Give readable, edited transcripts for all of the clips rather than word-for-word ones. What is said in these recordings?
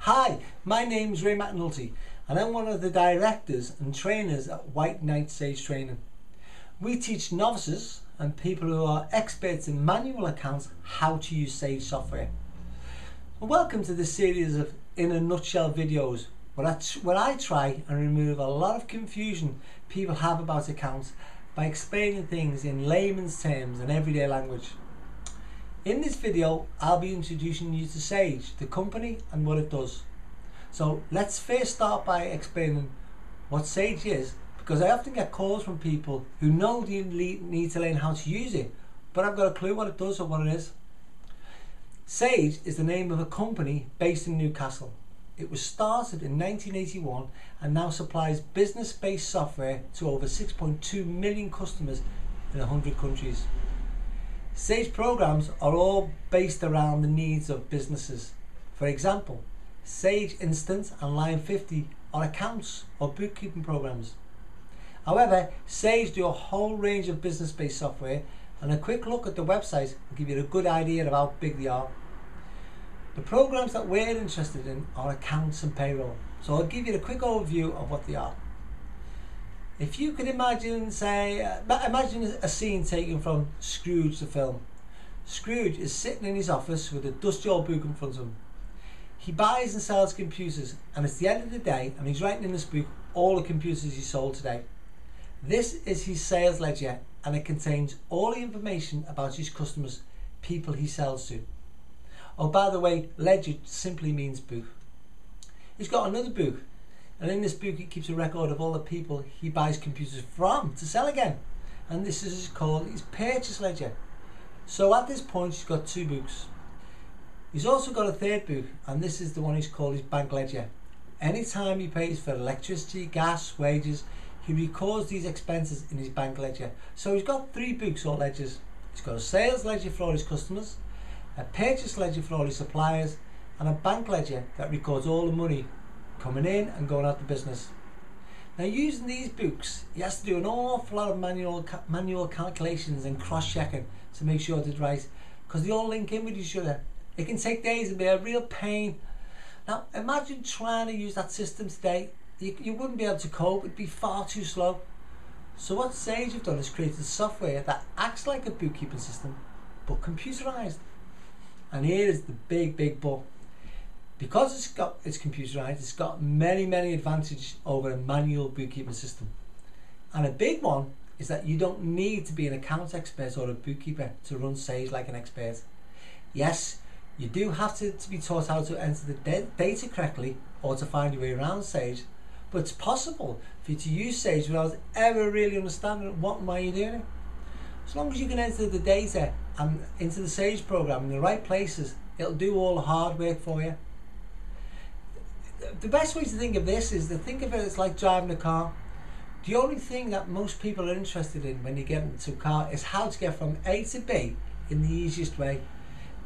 Hi, my name's Ray McNulty and I'm one of the directors and trainers at White Knight Sage Training. We teach novices and people who are experts in manual accounts how to use Sage software. Welcome to this series of In a Nutshell videos where I try and remove a lot of confusion people have about accounts by explaining things in layman's terms and everyday language. In this video, I'll be introducing you to Sage, the company and what it does. So let's first start by explaining what Sage is, because I often get calls from people who know they need to learn how to use it, but I've got a clue what it does or what it is. Sage is the name of a company based in Newcastle. It was started in 1981 and now supplies business-based software to over 6.2 million customers in 100 countries. Sage programs are all based around the needs of businesses. For example, Sage Instant and Line 50 are accounts or bookkeeping programs. However, Sage do a whole range of business-based software, and a quick look at the website will give you a good idea of how big they are. The programs that we're interested in are accounts and payroll, so I'll give you a quick overview of what they are. If you could imagine, imagine a scene taken from Scrooge the film. Scrooge is sitting in his office with a dusty old book in front of him. He buys and sells computers, and it's the end of the day and he's writing in this book all the computers he sold today. This is his sales ledger, and it contains all the information about his customers, people he sells to. Oh, by the way, ledger simply means book. He's got another book, and in this book he keeps a record of all the people he buys computers from to sell again, and this is called his purchase ledger. So at this point he's got two books. He's also got a third book, and this is the one he's called his bank ledger. Anytime he pays for electricity, gas, wages, he records these expenses in his bank ledger. So he's got three books or ledgers. He's got a sales ledger for all his customers, a purchase ledger for all his suppliers, and a bank ledger that records all the money coming in and going out the business. Now, using these books, he has to do an awful lot of manual calculations and cross-checking to make sure they're right, because they all link in with each other. It can take days and be a real pain. Now, imagine trying to use that system today. You wouldn't be able to cope. It'd be far too slow. So what Sage have done is created software that acts like a bookkeeping system, but computerized. And here is the big but. Because it's computerized, it's got many advantages over a manual bookkeeping system. And a big one is that you don't need to be an accounts expert or a bookkeeper to run Sage like an expert. Yes, you do have to be taught how to enter the data correctly or to find your way around Sage, but it's possible for you to use Sage without ever really understanding what and why you're doing it. As long as you can enter the data and into the Sage program in the right places, it'll do all the hard work for you. The best way to think of this is to think of it as like driving a car. The only thing that most people are interested in when you get into a car is how to get from A to B in the easiest way.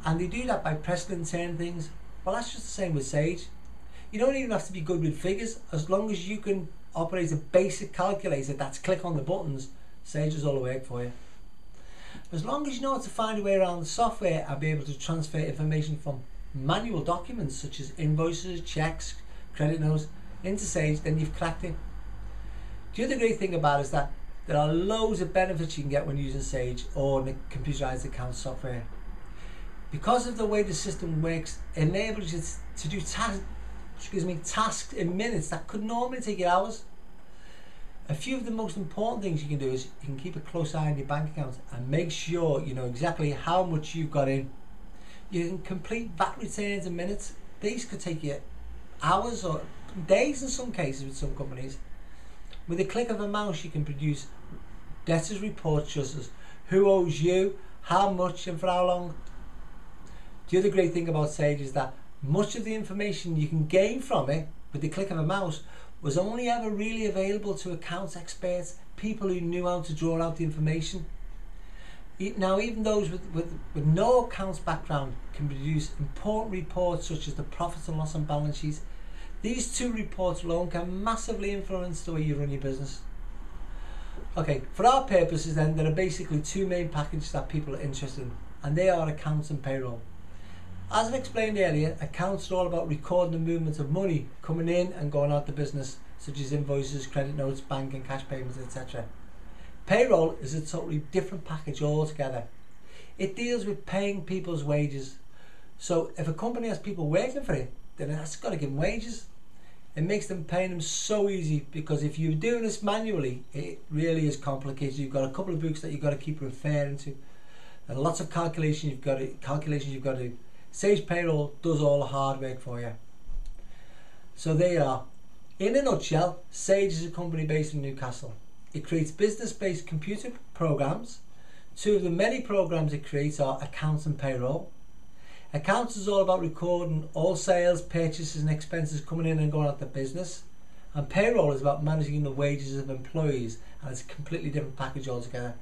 And they do that by pressing and turning things. Well, that's just the same with Sage. You don't even have to be good with figures. As long as you can operate a basic calculator that's click on the buttons, Sage does all the work for you. As long as you know how to find a way around the software and be able to transfer information from manual documents such as invoices, checks, credit notes into Sage, then you've cracked it. The other great thing about it is that there are loads of benefits you can get when using Sage or the computerized account software. Because of the way the system works, it enables you to do tasks in minutes that could normally take you hours. A few of the most important things you can do is you can keep a close eye on your bank account and make sure you know exactly how much you've got in. You can complete VAT returns in minutes. These could take you hours or days in some cases with some companies. With a click of a mouse you can produce debtors reports such as who owes you, how much and for how long. The other great thing about Sage is that much of the information you can gain from it with the click of a mouse was only ever really available to accounts experts, people who knew how to draw out the information. Now, even those with no accounts background can produce important reports such as the profit and loss and balance sheets. These two reports alone can massively influence the way you run your business. Okay, for our purposes then, there are basically two main packages that people are interested in, and they are accounts and payroll. As I've explained earlier, accounts are all about recording the movement of money coming in and going out the business, such as invoices, credit notes, bank and cash payments, etc. Payroll is a totally different package altogether. It deals with paying people's wages. So if a company has people working for it, then it has got to give them wages. It makes them paying them so easy, because if you're doing this manually, it really is complicated. You've got a couple of books that you've got to keep referring to, and lots of calculations you've got to do. Sage Payroll does all the hard work for you. So there you are. In a nutshell, Sage is a company based in Newcastle. It creates business-based computer programs. Two of the many programs it creates are Accounts and Payroll. Accounts is all about recording all sales, purchases and expenses coming in and going out the business. And Payroll is about managing the wages of employees, and it's a completely different package altogether.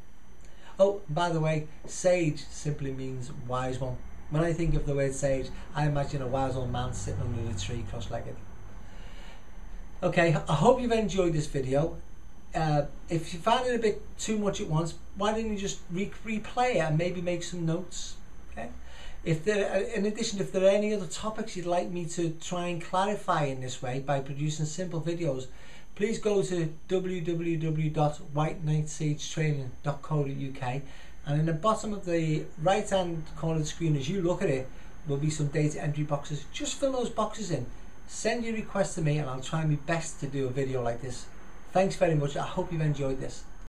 Oh, by the way, Sage simply means wise one. When I think of the word sage, I imagine a wise old man sitting under the tree cross-legged. Okay, I hope you've enjoyed this video. If you found it a bit too much at once, why didn't you just replay it and maybe make some notes? Okay. In addition, if there are any other topics you'd like me to try and clarify in this way by producing simple videos, please go to www.whiteknightsagetraining.co.uk, and in the bottom of the right hand corner of the screen as you look at it, there'll be some data entry boxes. Just fill those boxes in, send your request to me, and I'll try my best to do a video like this. Thanks very much. I hope you've enjoyed this.